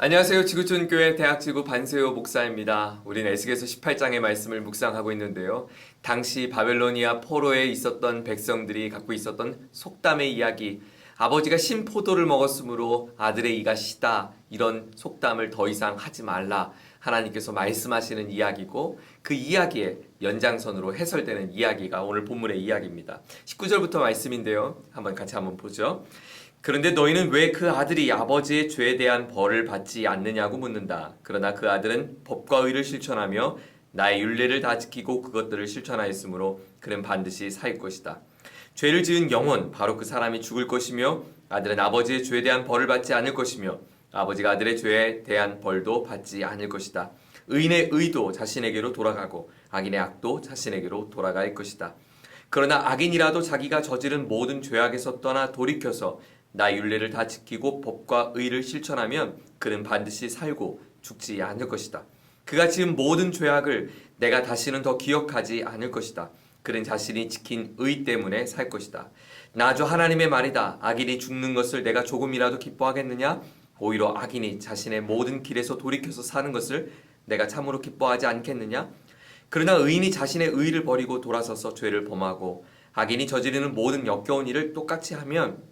안녕하세요. 지구촌교회 대학지구 반세호 목사입니다. 우리는 에스겔서 18장의 말씀을 묵상하고 있는데요. 당시 바벨로니아 포로에 있었던 백성들이 갖고 있었던 속담의 이야기, 아버지가 신포도를 먹었으므로 아들의 이가 시다, 이런 속담을 더 이상 하지 말라 하나님께서 말씀하시는 이야기고, 그 이야기의 연장선으로 해설되는 이야기가 오늘 본문의 이야기입니다. 19절부터 말씀인데요. 같이 한번 보죠. 그런데 너희는 왜 그 아들이 아버지의 죄에 대한 벌을 받지 않느냐고 묻는다. 그러나 그 아들은 법과 의를 실천하며 나의 율례를 다 지키고 그것들을 실천하였으므로 그는 반드시 살 것이다. 죄를 지은 영혼, 바로 그 사람이 죽을 것이며, 아들은 아버지의 죄에 대한 벌을 받지 않을 것이며 아버지가 아들의 죄에 대한 벌도 받지 않을 것이다. 의인의 의도 자신에게로 돌아가고 악인의 악도 자신에게로 돌아갈 것이다. 그러나 악인이라도 자기가 저지른 모든 죄악에서 떠나 돌이켜서 나의 율례를 다 지키고 법과 의를 실천하면 그는 반드시 살고 죽지 않을 것이다. 그가 지은 모든 죄악을 내가 다시는 더 기억하지 않을 것이다. 그는 자신이 지킨 의 때문에 살 것이다. 나 주 하나님의 말이다. 악인이 죽는 것을 내가 조금이라도 기뻐하겠느냐? 오히려 악인이 자신의 모든 길에서 돌이켜서 사는 것을 내가 참으로 기뻐하지 않겠느냐? 그러나 의인이 자신의 의를 버리고 돌아서서 죄를 범하고 악인이 저지르는 모든 역겨운 일을 똑같이 하면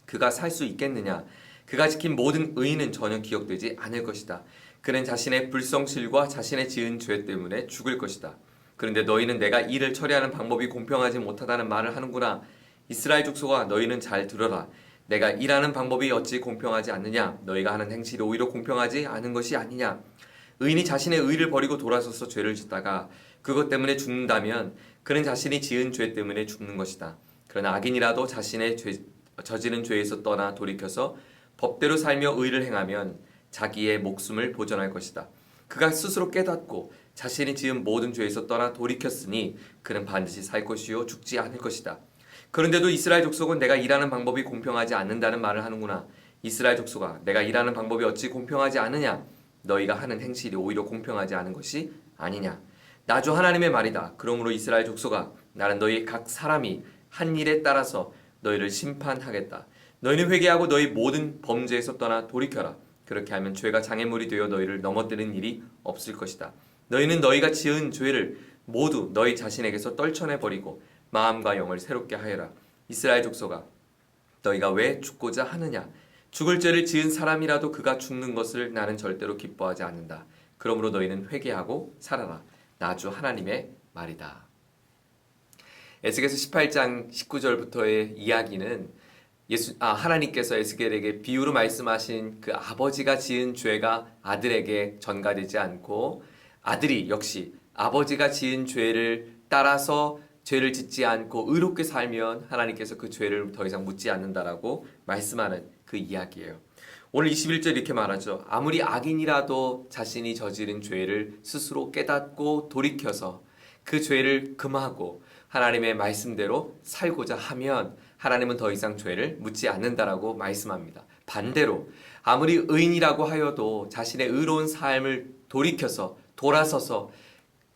그가 살 수 있겠느냐? 그가 지킨 모든 의는 전혀 기억되지 않을 것이다. 그는 자신의 불성실과 자신의 지은 죄 때문에 죽을 것이다. 그런데 너희는 내가 이를 처리하는 방법이 공평하지 못하다는 말을 하는구나. 이스라엘 족속아, 너희는 잘 들어라. 내가 일하는 방법이 어찌 공평하지 않느냐? 너희가 하는 행실이 오히려 공평하지 않은 것이 아니냐? 의인이 자신의 의를 버리고 돌아서서 죄를 짓다가 그것 때문에 죽는다면 그는 자신이 지은 죄 때문에 죽는 것이다. 그러나 악인이라도 자신의 저지른 죄에서 떠나 돌이켜서 법대로 살며 의를 행하면 자기의 목숨을 보존할 것이다. 그가 스스로 깨닫고 자신이 지은 모든 죄에서 떠나 돌이켰으니 그는 반드시 살 것이요 죽지 않을 것이다. 그런데도 이스라엘 족속은 내가 일하는 방법이 공평하지 않는다는 말을 하는구나. 이스라엘 족속아, 내가 일하는 방법이 어찌 공평하지 않으냐? 너희가 하는 행실이 오히려 공평하지 않은 것이 아니냐? 나 주 하나님의 말이다. 그러므로 이스라엘 족속아, 나는 너희 각 사람이 한 일에 따라서 너희를 심판하겠다. 너희는 회개하고 너희 모든 범죄에서 떠나 돌이켜라. 그렇게 하면 죄가 장애물이 되어 너희를 넘어뜨리는 일이 없을 것이다. 너희는 너희가 지은 죄를 모두 너희 자신에게서 떨쳐내버리고 마음과 영을 새롭게 하여라. 이스라엘 족속아, 너희가 왜 죽고자 하느냐? 죽을 죄를 지은 사람이라도 그가 죽는 것을 나는 절대로 기뻐하지 않는다. 그러므로 너희는 회개하고 살아라. 나 주 하나님의 말이다. 에스겔서 18장 19절부터의 이야기는 하나님께서 에스겔에게 비유로 말씀하신 그 아버지가 지은 죄가 아들에게 전가되지 않고 아들이 역시 아버지가 지은 죄를 따라서 죄를 짓지 않고 의롭게 살면 하나님께서 그 죄를 더 이상 묻지 않는다라고 말씀하는 그 이야기예요. 오늘 21절 이렇게 말하죠. 아무리 악인이라도 자신이 저지른 죄를 스스로 깨닫고 돌이켜서 그 죄를 금하고 하나님의 말씀대로 살고자 하면 하나님은 더 이상 죄를 묻지 않는다라고 말씀합니다. 반대로 아무리 의인이라고 하여도 자신의 의로운 삶을 돌이켜서 돌아서서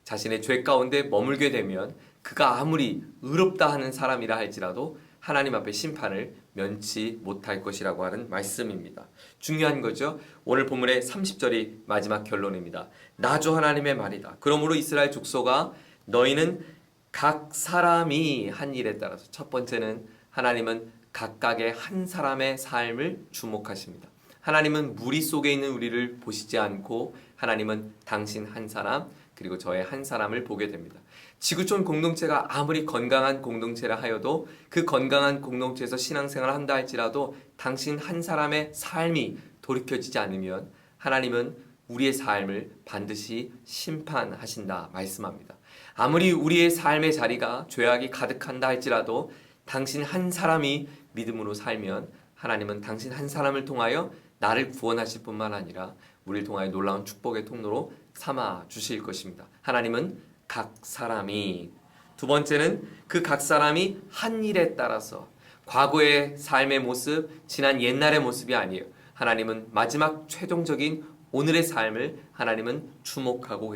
자신의 죄 가운데 머물게 되면 그가 아무리 의롭다 하는 사람이라 할지라도 하나님 앞에 심판을 면치 못할 것이라고 하는 말씀입니다. 중요한 거죠. 오늘 본문의 30절이 마지막 결론입니다. 나 주 하나님의 말이다. 그러므로 이스라엘 족속아, 너희는 각 사람이 한 일에 따라서, 첫 번째는 하나님은 각각의 한 사람의 삶을 주목하십니다. 하나님은 무리 속에 있는 우리를 보시지 않고 하나님은 당신 한 사람 그리고 저의 한 사람을 보게 됩니다. 지구촌 공동체가 아무리 건강한 공동체라 하여도 그 건강한 공동체에서 신앙생활을 한다 할지라도 당신 한 사람의 삶이 돌이켜지지 않으면 하나님은 우리의 삶을 반드시 심판하신다 말씀합니다. 아무리 우리의 삶의 자리가 죄악이 가득한다 할지라도 당신 한 사람이 믿음으로 살면 하나님은 당신 한 사람을 통하여 나를 구원하실 뿐만 아니라 우리를 통하여 놀라운 축복의 통로로 삼아 주실 것입니다. 하나님은 각 사람이, 두 번째는 그 각 사람이 한 일에 따라서, 과거의 삶의 모습, 지난 옛날의 모습이 아니에요. 하나님은 마지막 최종적인 오늘의 삶을 하나님은 주목하고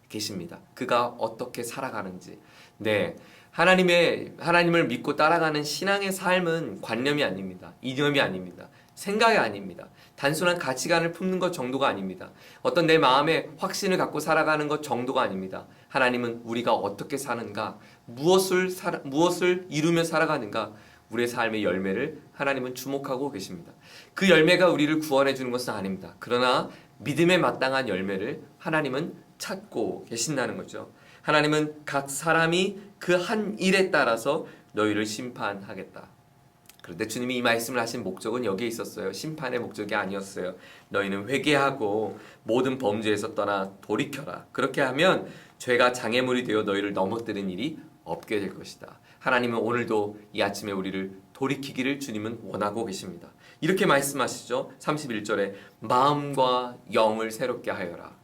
계십니다. 그가 어떻게 살아가는지. 네, 하나님을 믿고 따라가는 신앙의 삶은 관념이 아닙니다. 이념이 아닙니다. 생각이 아닙니다. 단순한 가치관을 품는 것 정도가 아닙니다. 어떤 내 마음에 확신을 갖고 살아가는 것 정도가 아닙니다. 하나님은 우리가 어떻게 사는가, 무엇을 이루며 살아가는가, 우리의 삶의 열매를 하나님은 주목하고 계십니다. 그 열매가 우리를 구원해 주는 것은 아닙니다. 그러나 믿음에 마땅한 열매를 하나님은 찾고 계신다는 거죠. 하나님은 각 사람이 그 한 일에 따라서 너희를 심판하겠다. 그런데 주님이 이 말씀을 하신 목적은 여기에 있었어요. 심판의 목적이 아니었어요. 너희는 회개하고 모든 범죄에서 떠나 돌이켜라. 그렇게 하면 죄가 장애물이 되어 너희를 넘어뜨리는 일이 없게 될 것이다. 하나님은 오늘도 이 아침에 우리를 돌이키기를 주님은 원하고 계십니다. 이렇게 말씀하시죠. 31절에 마음과 영을 새롭게 하여라.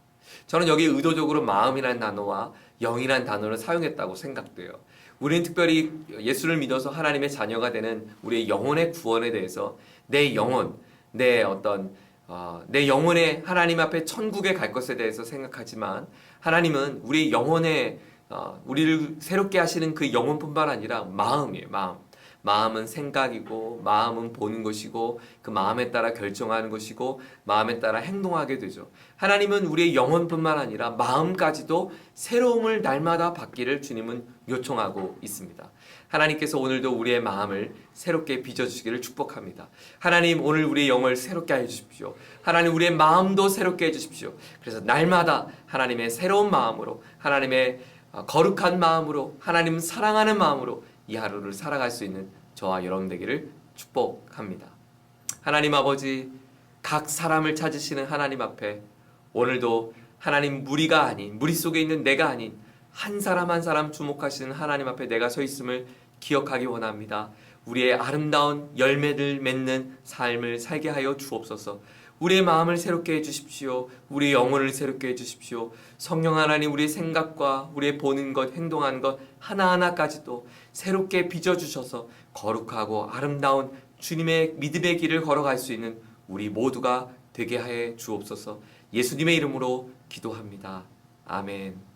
저는 여기 의도적으로 마음이라는 단어와 영이라는 단어를 사용했다고 생각돼요. 우리는 특별히 예수를 믿어서 하나님의 자녀가 되는 우리의 영혼의 구원에 대해서 내 영혼, 내 영혼의 하나님 앞에 천국에 갈 것에 대해서 생각하지만 하나님은 우리의 영혼의 우리를 새롭게 하시는 그 영혼뿐만 아니라 마음이에요. 마음은 생각이고 마음은 보는 것이고 그 마음에 따라 결정하는 것이고 마음에 따라 행동하게 되죠. 하나님은 우리의 영혼뿐만 아니라 마음까지도 새로움을 날마다 받기를 주님은 요청하고 있습니다. 하나님께서 오늘도 우리의 마음을 새롭게 빚어주시기를 축복합니다. 하나님 오늘 우리의 영을 새롭게 해주십시오. 하나님 우리의 마음도 새롭게 해주십시오. 그래서 날마다 하나님의 새로운 마음으로 하나님의 거룩한 마음으로 하나님 사랑하는 마음으로 이 하루를 살아갈 수 있는 저와 여러분 되기를 축복합니다. 하나님 아버지, 각 사람을 찾으시는 하나님 앞에 오늘도 하나님 무리 속에 있는 내가 아닌 한 사람 한 사람 주목하시는 하나님 앞에 내가 서 있음을 기억하기 원합니다. 우리의 아름다운 열매를 맺는 삶을 살게 하여 주옵소서. 우리의 마음을 새롭게 해주십시오. 우리의 영혼을 새롭게 해주십시오. 성령 하나님 우리의 생각과 우리의 보는 것, 행동하는 것 하나하나까지도 새롭게 빚어주셔서 거룩하고 아름다운 주님의 믿음의 길을 걸어갈 수 있는 우리 모두가 되게 하여 주옵소서. 예수님의 이름으로 기도합니다. 아멘.